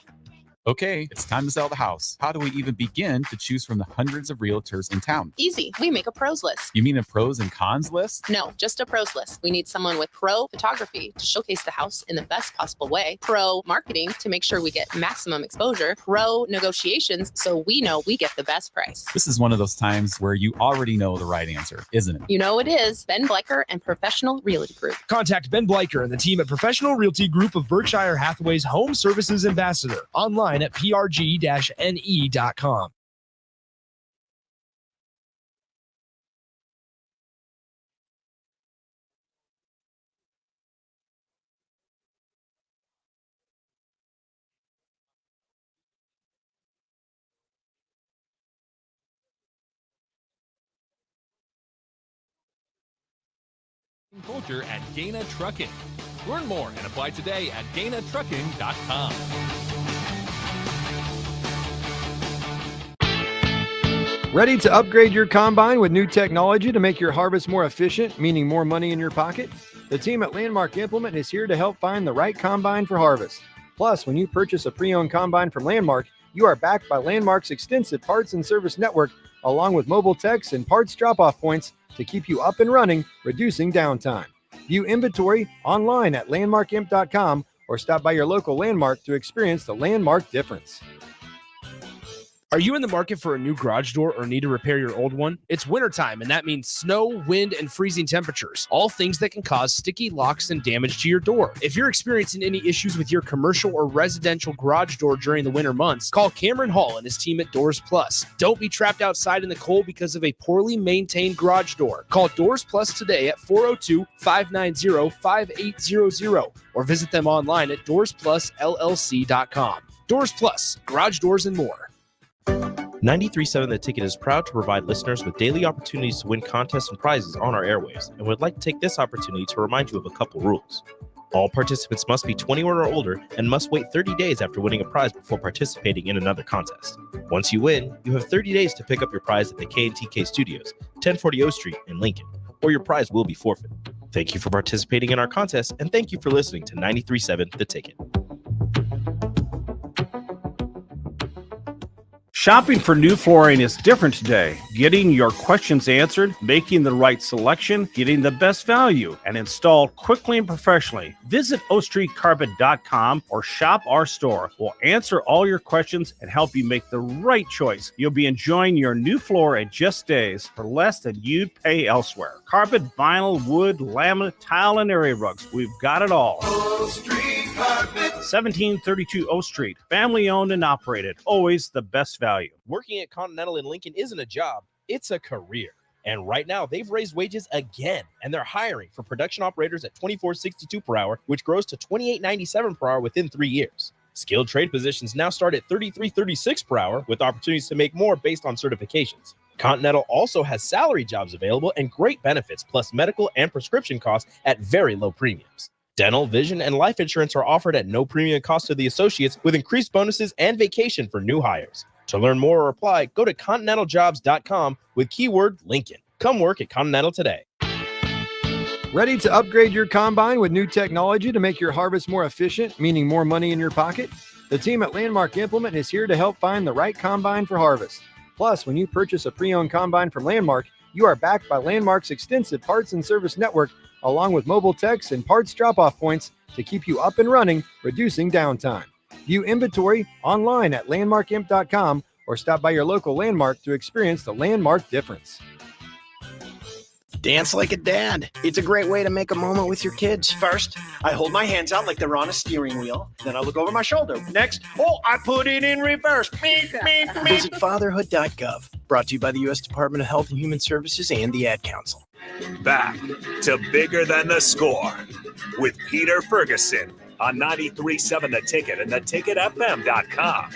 Okay, it's time to sell the house. How do we even begin to choose from the hundreds of realtors in town? Easy. We make a pros list. You mean a pros and cons list? No, just a pros list. We need someone with pro photography to showcase the house in the best possible way, pro marketing to make sure we get maximum exposure, pro negotiations so we know we get the best price. This is one of those times where you already know the right answer, isn't it? You know it is. Ben Bleicher and Professional Realty Group. Contact Ben Bleicher and the team at Professional Realty Group of Berkshire Hathaway's Home Services Ambassador online at prg-ne.com. Culture at Dana Trucking. Learn more and apply today at danatrucking.com. Ready to upgrade your combine with new technology to make your harvest more efficient, meaning more money in your pocket? The team at Landmark Implement is here to help find the right combine for harvest. Plus, when you purchase a pre-owned combine from Landmark, you are backed by Landmark's extensive parts and service network, along with mobile techs and parts drop-off points to keep you up and running, reducing downtime. View inventory online at landmarkimp.com or stop by your local Landmark to experience the Landmark difference. Are you in the market for a new garage door or need to repair your old one? It's wintertime, and that means snow, wind, and freezing temperatures, all things that can cause sticky locks and damage to your door. If you're experiencing any issues with your commercial or residential garage door during the winter months, call Cameron Hall and his team at Doors Plus. Don't be trapped outside in the cold because of a poorly maintained garage door. Call Doors Plus today at 402-590-5800 or visit them online at doorsplusllc.com. Doors Plus, garage doors and more. 93.7 The Ticket is proud to provide listeners with daily opportunities to win contests and prizes on our airwaves, and would like to take this opportunity to remind you of a couple rules. All participants must be 21 or older and must wait 30 days after winning a prize before participating in another contest. Once you win, you have 30 days to pick up your prize at the K&TK Studios, 1040 O Street in Lincoln, or your prize will be forfeit. Thank you for participating in our contest, and thank you for listening to 93.7 The Ticket. Shopping for new flooring is different today. Getting your questions answered, making the right selection, getting the best value, and installed quickly and professionally. Visit ostreetcarpet.com or shop our store. We'll answer all your questions and help you make the right choice. You'll be enjoying your new floor in just days for less than you'd pay elsewhere. Carpet, vinyl, wood, laminate, tile, and area rugs. We've got it all. O Street Carpet. 1732 O Street. Family owned and operated. Always the best value. Working at Continental in Lincoln isn't a job, it's a career. And right now, they've raised wages again, and they're hiring for production operators at $24.62 per hour, which grows to $28.97 per hour within 3 years. Skilled trade positions now start at $33.36 per hour, with opportunities to make more based on certifications. Continental also has salary jobs available and great benefits, plus medical and prescription costs at very low premiums. Dental, vision, and life insurance are offered at no premium cost to the associates, with increased bonuses and vacation for new hires. To learn more or apply, go to continentaljobs.com with keyword Lincoln. Come work at Continental today. Ready to upgrade your combine with new technology to make your harvest more efficient, meaning more money in your pocket? The team at Landmark Implement is here to help find the right combine for harvest. Plus, when you purchase a pre-owned combine from Landmark, you are backed by Landmark's extensive parts and service network, along with mobile techs and parts drop-off points to keep you up and running, reducing downtime. View inventory online at landmarkimp.com or stop by your local Landmark to experience the Landmark difference. Dance like a dad. It's a great way to make a moment with your kids. First, I hold my hands out like they're on a steering wheel. Then I look over my shoulder. Next, I put it in reverse. Visit fatherhood.gov. Brought to you by the U.S. Department of Health and Human Services and the Ad Council. Back to Bigger Than the Score with Peter Ferguson on 93.7 The Ticket and theticketfm.com.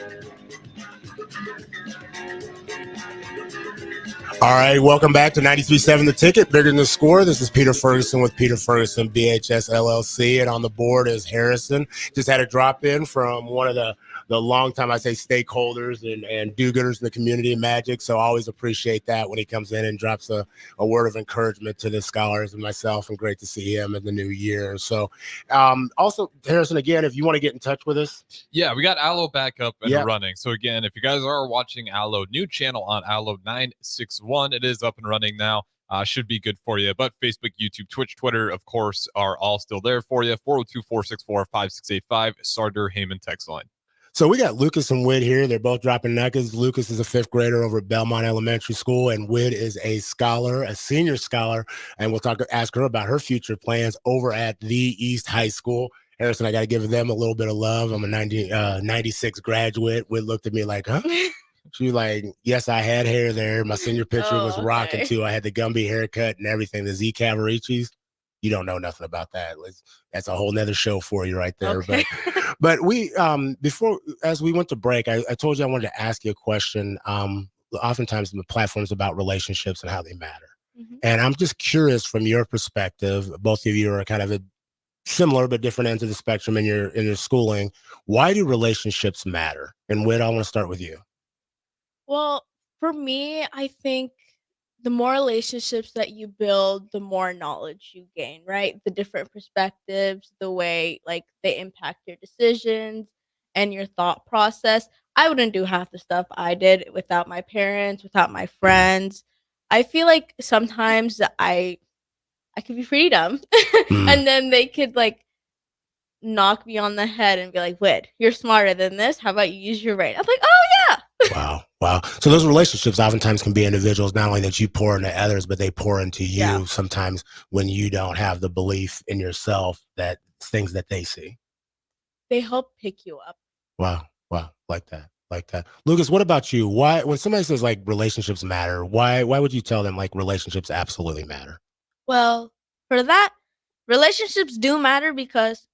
All right, welcome back to 93.7 The Ticket, Bigger Than the Score. This is Peter Ferguson with Peter Ferguson BHS LLC, and on the board is Harrison. Just had a drop in from one of the long-time, I say, stakeholders and do-gooders in the community, Magic. So I always appreciate that when he comes in and drops a word of encouragement to the scholars and myself, and great to see him in the new year. So also, Harrison, again, if you want to get in touch with us. Yeah, we got Allo back up and running. So again, if you guys are watching Allo, new channel on Allo 961, it is up and running now. Should be good for you. But Facebook, YouTube, Twitch, Twitter, of course, are all still there for you. 402-464-5685, Sarder Heyman text line. So we got Lucas and Whit here. They're both dropping nuggets. Lucas is a 5th grader over at Belmont Elementary School, and Whit is a scholar, a senior scholar. And we'll ask her about her future plans over at the East High School. Harrison, I got to give them a little bit of love. I'm a 96 graduate. Whit looked at me like, huh? She was like, yes, I had hair there. My senior picture was rocking too. I had the Gumby haircut and everything. The Z Cavariccis. You don't know nothing about that. That's a whole nother show for you right there. Okay. But we, before, as we went to break, I told you I wanted to ask you a question. Oftentimes the platform's about relationships and how they matter. Mm-hmm. And I'm just curious from your perspective, both of you are kind of similar but different ends of the spectrum in your schooling. Why do relationships matter? And Whit, I want to start with you. Well, for me, I think the more relationships that you build, the more knowledge you gain, right? The different perspectives, the way like they impact your decisions and your thought process. I wouldn't do half the stuff I did without my parents, without my friends. I feel like sometimes I could be pretty dumb and then they could like knock me on the head and be like, Whit, you're smarter than this. How about you use your brain? I'm like, oh yeah. Wow. So those relationships oftentimes can be individuals, not only that you pour into others, but they pour into you sometimes when you don't have the belief in yourself that things that they see. They help pick you up. Wow. Like that. Lucas, what about you? Why, when somebody says like relationships matter, why would you tell them like relationships absolutely matter? Well, for that, relationships do matter because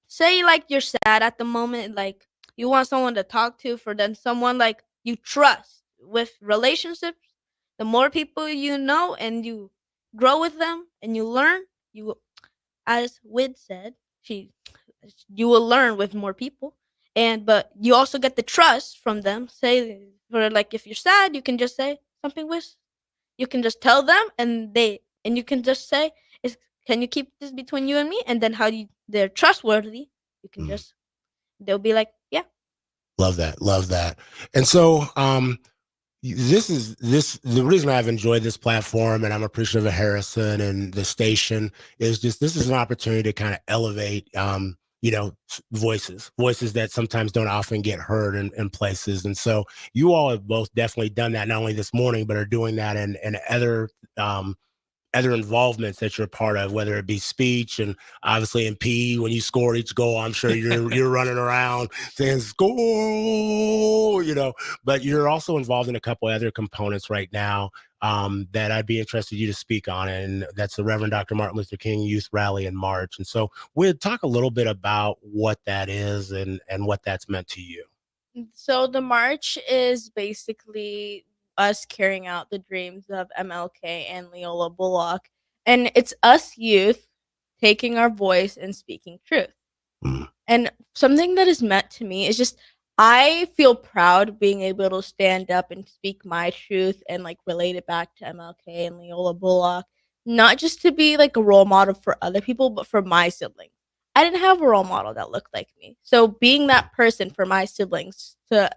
say like you're sad at the moment, like you want someone to talk to, for then someone like you trust. With relationships, the more people you know and you grow with them and you learn, you, as Whit said, you will learn with more people. But you also get the trust from them. Say, for like if you're sad, you can just say something you can just tell them, and you can just say, can you keep this between you and me? And then they're trustworthy, you can just, they'll be like, yeah. Love that. And so the reason I've enjoyed this platform, and I'm appreciative of Harrison and the station, is just this is an opportunity to kind of elevate voices that sometimes don't often get heard in places. And so you all have both definitely done that, not only this morning, but are doing that in other involvements that you're part of, whether it be speech and obviously in PE, when you score each goal, I'm sure you're running around saying score, but you're also involved in a couple other components right now that I'd be interested in you to speak on. And that's the Reverend Dr. Martin Luther King Youth Rally in March. And so we'll talk a little bit about what that is and what that's meant to you. So the march is basically us carrying out the dreams of MLK and Leola Bullock. And it's us youth taking our voice and speaking truth. And something that is meant to me is just, I feel proud being able to stand up and speak my truth and like relate it back to MLK and Leola Bullock, not just to be like a role model for other people, but for my siblings. I didn't have a role model that looked like me. So being that person for my siblings to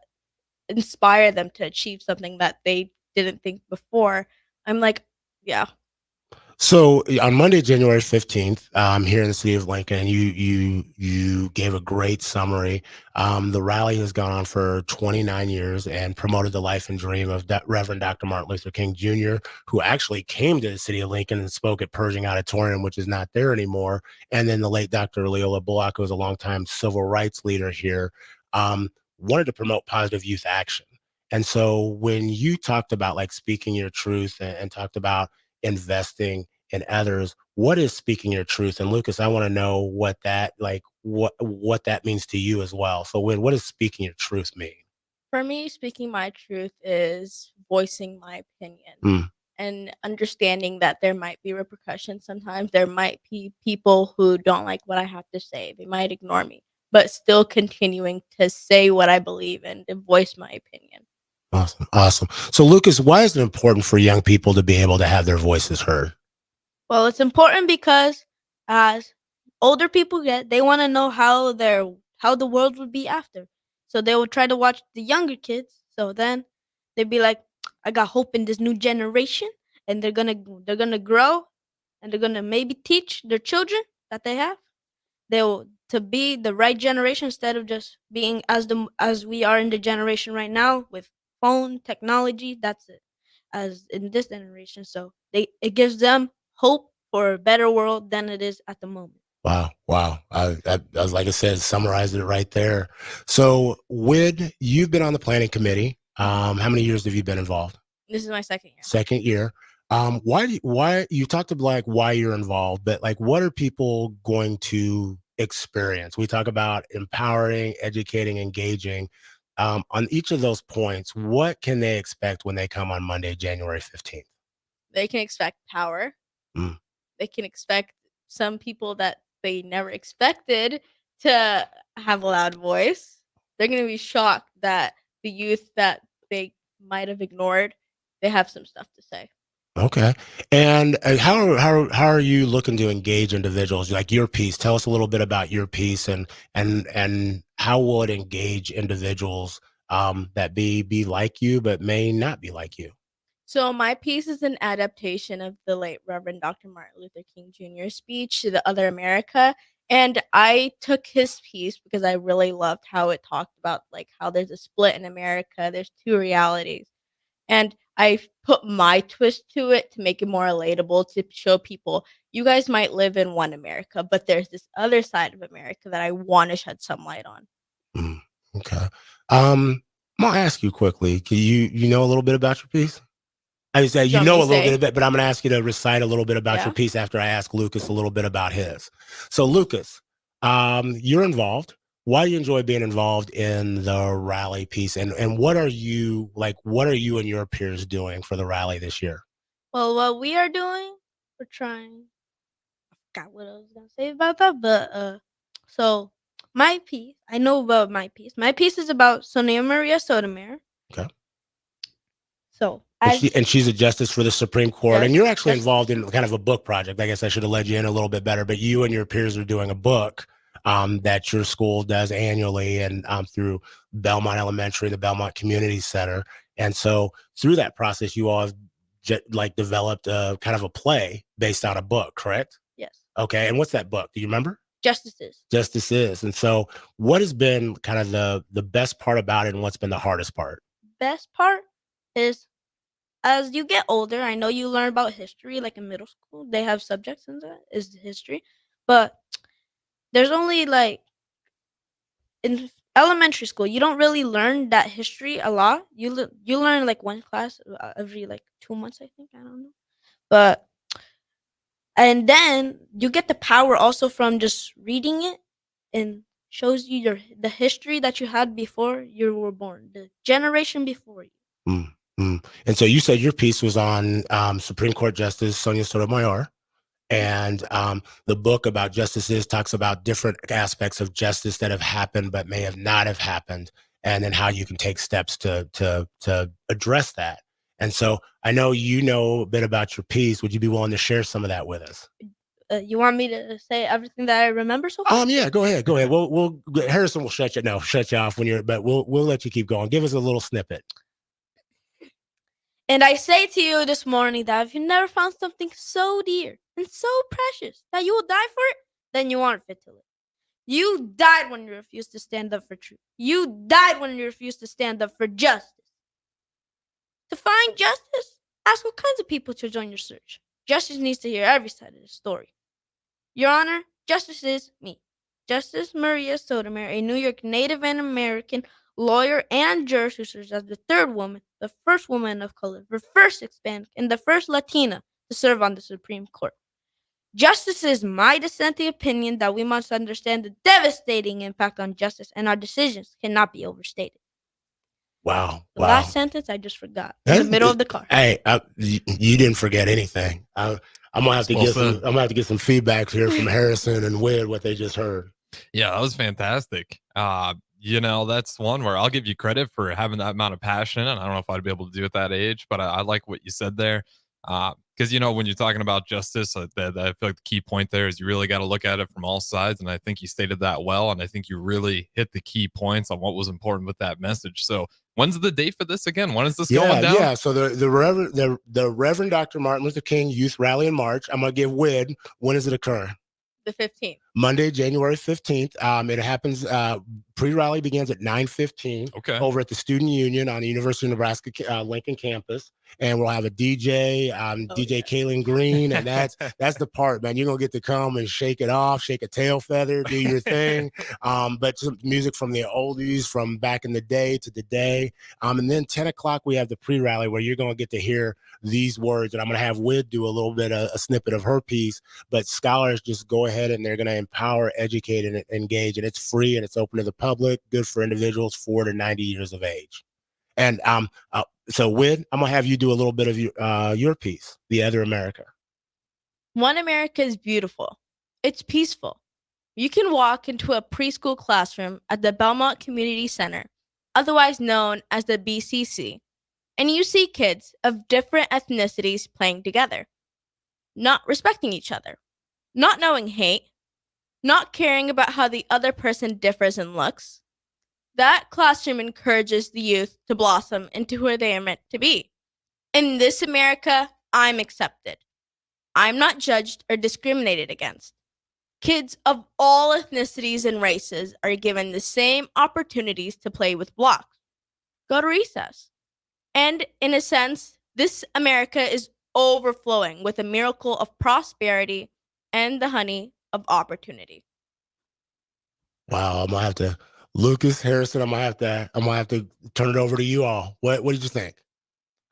inspire them to achieve something that they didn't think before, I'm like, yeah. So on Monday, January 15th, here in the city of Lincoln, you gave a great summary. The rally has gone on for 29 years and promoted the life and dream of Reverend Dr. Martin Luther King Jr., who actually came to the city of Lincoln and spoke at Pershing Auditorium, which is not there anymore. And then the late Dr. Leola Bullock, who was a longtime civil rights leader here, wanted to promote positive youth action. And so when you talked about like speaking your truth and talked about investing in others, what is speaking your truth? And Lucas, I want to know what that what that means to you as well. So what does speaking your truth mean? For me, speaking my truth is voicing my opinion and understanding that there might be repercussions. Sometimes there might be people who don't like what I have to say. They might ignore me, but still continuing to say what I believe in, to voice my opinion. Awesome. So Lucas, why is it important for young people to be able to have their voices heard? Well, it's important because as older people get, they want to know how the world would be after. So they will try to watch the younger kids. So then they'd be like, I got hope in this new generation, and they're gonna grow, and they're gonna maybe teach their children that they have. They'll to be the right generation instead of just being as we are in the generation right now with phone technology. That's it, as in this generation. So it gives them hope for a better world than it is at the moment. Wow. I was, like I said, summarized it right there. So you've been on the planning committee. How many years have you been involved? This is my second year. Second year. Why you talked about like why you're involved, but like what are people going to experience? We talk about empowering, educating, engaging. On each of those points, what can they expect when they come on Monday, January 15th? They can expect power. They can expect some people that they never expected to have a loud voice. They're going to be shocked that the youth that they might have ignored, they have some stuff to say. Okay. And how are you looking to engage individuals? Like your piece, tell us a little bit about your piece and how will it engage individuals that be like you but may not be like you? So my piece is an adaptation of the late Reverend Dr. Martin Luther King Jr. speech to the Other America. And I took his piece because I really loved how it talked about like how there's a split in America. There's two realities. And I put my twist to it to make it more relatable, to show people you guys might live in one America, but there's this other side of America that I want to shed some light on. Okay. I'm gonna ask you quickly. Can you know a little bit about your piece? I say you know a little bit, but I'm gonna ask you to recite a little bit about your piece after I ask Lucas a little bit about his. So Lucas, you're involved. Why do you enjoy being involved in the rally piece, and what are you and your peers doing for the rally this year? Well, what we are doing, we're trying. I forgot what I was gonna say about that, but so my piece, I know about my piece. My piece is about Sonia Maria Sotomayor. Okay. So and she's a justice for the Supreme Court, and you're actually involved in kind of a book project. I guess I should have led you in a little bit better, but you and your peers are doing a book that your school does annually and through Belmont Elementary, the Belmont Community Center. And so through that process, you all have developed a kind of a play based on a book, correct? Yes. Okay. And what's that book? Do you remember? Justices. Justices. And so what has been kind of the best part about it and what's been the hardest part? Best part is as you get older, I know you learn about history, like in middle school, they have subjects in that is history, but there's only like in elementary school, you don't really learn that history a lot. You learn like one class every like 2 months, I think. I don't know, but and then you get the power also from just reading it, and shows you the history that you had before you were born, the generation before you. And so you said your piece was on Supreme Court Justice Sonia Sotomayor. And the book about justices talks about different aspects of justice that have happened but may have not have happened, and then how you can take steps to address that. And so I know you know a bit about your piece. Would you be willing to share some of that with us? You want me to say everything that I remember so far? Yeah, go ahead. We'll Harrison will shut you off when but we'll let you keep going. Give us a little snippet. And I say to you this morning that if you never found something so dear and so precious that you will die for it, then you aren't fit to live. You died when you refused to stand up for truth. You died when you refused to stand up for justice. To find justice, ask what kinds of people to join your search. Justice needs to hear every side of the story. Your Honor, justice is me. Justice Maria Sotomayor, a New York native and American lawyer and jurist who serves as the third woman, the first woman of color, the first Hispanic, and the first Latina to serve on the Supreme Court. Justice is my dissenting opinion that we must understand the devastating impact on justice, and our decisions cannot be overstated. Wow. The last sentence I just forgot in the middle of the car. Hey, you didn't forget anything. I'm gonna have to get some feedback here from Harrison and Wid what they just heard. Yeah, that was fantastic. That's one where I'll give you credit for having that amount of passion. And I don't know if I'd be able to do it at that age, but I like what you said there. Because, when you're talking about justice, I feel like the key point there is you really got to look at it from all sides. And I think you stated that well. And I think you really hit the key points on what was important with that message. So when's the date for this again? When is this going down? Yeah. So the Reverend Dr. Martin Luther King Youth Rally in March. I'm going to give Wid. When does it occur? The 15th. Monday, January 15th. It happens, pre-rally begins at 9:15 over at the Student Union on the University of Nebraska Lincoln campus. And we'll have a DJ, DJ Kaylin Green. And that's the part, man. You're going to get to come and shake it off, shake a tail feather, do your thing. But some music from the oldies from back in the day to today. And then 10 o'clock, we have the pre-rally where you're going to get to hear these words. And I'm going to have Wid do a little bit of a snippet of her piece. But scholars just go ahead and they're going to empower, educate, and engage. And it's free and it's open to the public, good for individuals 4 to 90 years of age. And so Wid, I'm going to have you do a little bit of your piece, The Other America. One America is beautiful. It's peaceful. You can walk into a preschool classroom at the Belmont Community Center, otherwise known as the BCC, and you see kids of different ethnicities playing together, not respecting each other, not knowing hate, not caring about how the other person differs in looks. That classroom encourages the youth to blossom into who they are meant to be. In this America, I'm accepted. I'm not judged or discriminated against. Kids of all ethnicities and races are given the same opportunities to play with blocks, go to recess. And in a sense, this America is overflowing with a miracle of prosperity and the honey of opportunity. Wow, I'm gonna have to, Lucas, Harrison, I'm gonna have to turn it over to you all. What did you think?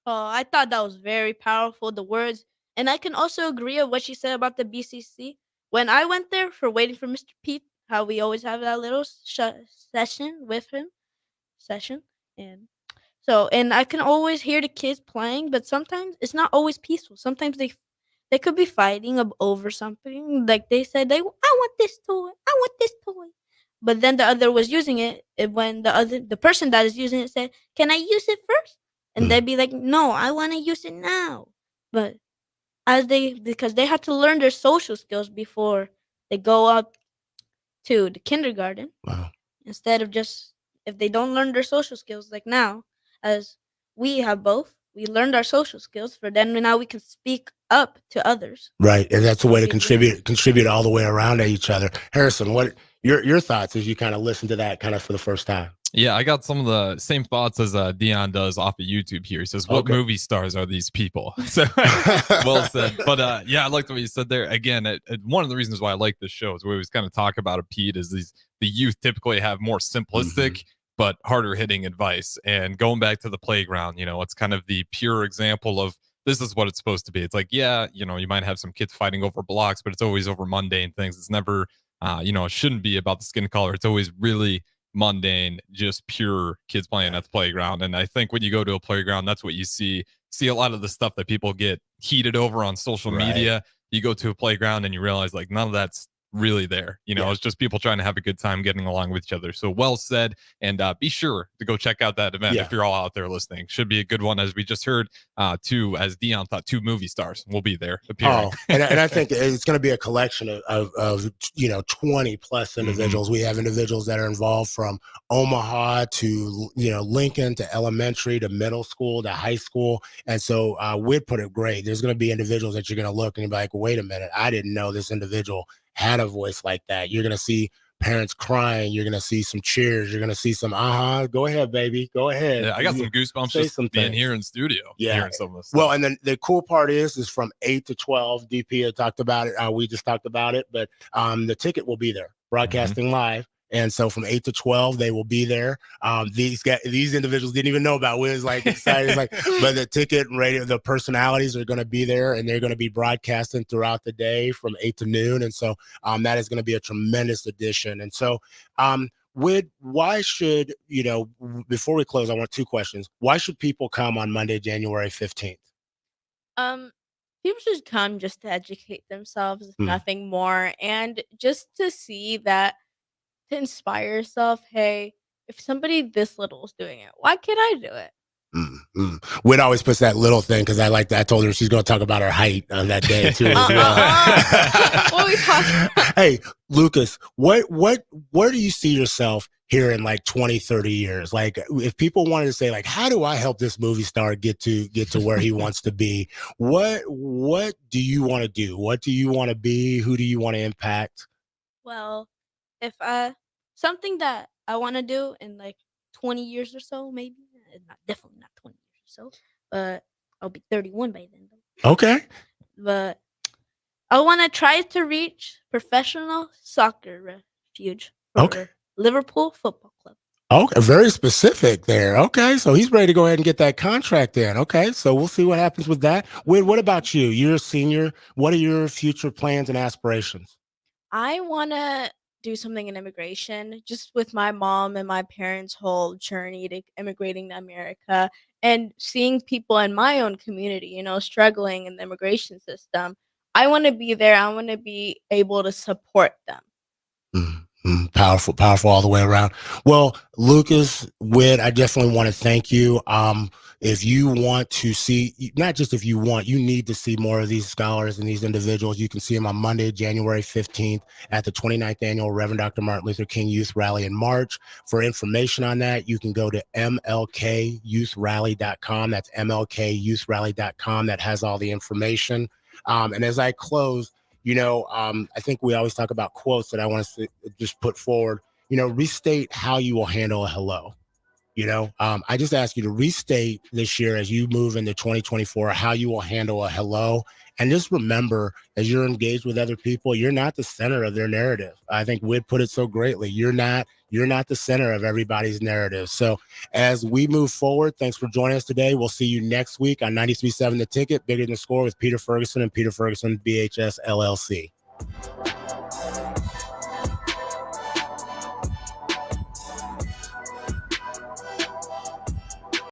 Oh, I thought that was very powerful, the words. And I can also agree with what she said about the BCC. When I went there for waiting for Mr. Pete, how we always have that little session with him. And I can always hear the kids playing, but sometimes it's not always peaceful. Sometimes they could be fighting over something. Like they said, I want this toy. I want this toy. But then the other was using it. When the person that is using it said, "Can I use it first?" And they'd be like, "No, I want to use it now." But because they had to learn their social skills before they go up to the kindergarten. Wow. Instead of just, if they don't learn their social skills like now, as we have both, we learned our social skills for then now we can speak up to others. Right. And that's a way to contribute all the way around to each other. Harrison, what your thoughts as you kind of listen to that kind of for the first time? Yeah, I got some of the same thoughts as Dion does off of YouTube here. He says, what movie stars are these people? So well said. But yeah, I liked what you said there. Again, one of the reasons why I like this show is we always kind of talk about it, Pete, is the youth typically have more simplistic but harder hitting advice. And going back to the playground, it's kind of the pure example of this is what it's supposed to be. It's like, yeah, you might have some kids fighting over blocks, but it's always over mundane things. It's never, it shouldn't be about the skin color. It's always really mundane, just pure kids playing at the playground. And I think when you go to a playground, that's what you see a lot of the stuff that people get heated over on social media. You go to a playground and you realize like none of that's really there. It's just people trying to have a good time getting along with each other. So well said. And be sure to go check out that event if you're all out there listening. Should be a good one. As we just heard, as Dion thought, 2 movie stars will be there appearing. And I think it's going to be a collection of 20 plus individuals. We have individuals that are involved from Omaha to Lincoln to elementary to middle school to high school. And so we'd put it great. There's going to be individuals that you're going to look and be like, wait a minute, I didn't know this individual had a voice like that. You're going to see parents crying. You're going to see some cheers. You're going to see some, go ahead, baby. Go ahead. Yeah, I got some goosebumps just being here in studio. Yeah. Hearing some of this stuff. Well, and then the cool part is from 8 to 12. DP had talked about it. We just talked about it, but the ticket will be there, broadcasting live. And so from 8 to 12, they will be there. These individuals didn't even know about Wiz, like excited, but the ticket and radio, the personalities are going to be there, and they're going to be broadcasting throughout the day from 8 to noon. And so that is going to be a tremendous addition. And so why should, before we close, I want 2 questions. Why should people come on Monday, January 15th? People should come just to educate themselves, if nothing more, and just to see that, to inspire yourself. Hey, if somebody this little is doing it, why can't I do it? Whit always puts that little thing because I told her she's going to talk about her height on that day too. As well. What are we talking about? Hey, Lucas, where do you see yourself here in like 20, 30 years? Like, if people wanted to say, like, how do I help this movie star get to where he wants to be? What do you want to do? What do you want to be? Who do you want to impact? Well, if something that I want to do in like 20 years or so, maybe definitely not 20 years or so, but I'll be 31 by then. Okay. But I want to try to reach professional soccer refuge for Liverpool Football Club. Okay, very specific there. Okay, so he's ready to go ahead and get that contract in. Okay, so we'll see what happens with that. Whit, what about you? You're a senior. What are your future plans and aspirations? I want to do something in immigration, just with my mom and my parents' whole journey to immigrating to America and seeing people in my own community, struggling in the immigration system. I want to be there. I want to be able to support them. Powerful all the way around. Well, Lucas, Whit, I definitely want to thank you. If you want to see, not just if you want, you need to see more of these scholars and these individuals. You can see them on Monday, January 15th at the 29th annual Reverend Dr. Martin Luther King Youth Rally in March. For information on that, you can go to mlkyouthrally.com. That's mlkyouthrally.com. That has all the information. And as I close, I think we always talk about quotes that I want to just put forward. Restate how you will handle a hello. I just ask you to restate this year as you move into 2024, how you will handle a hello. And just remember, as you're engaged with other people, you're not the center of their narrative. I think Whit put it so greatly. You're not the center of everybody's narrative. So as we move forward, thanks for joining us today. We'll see you next week on 93.7 The Ticket, Bigger Than the Score with Peter Ferguson and Peter Ferguson BHS LLC.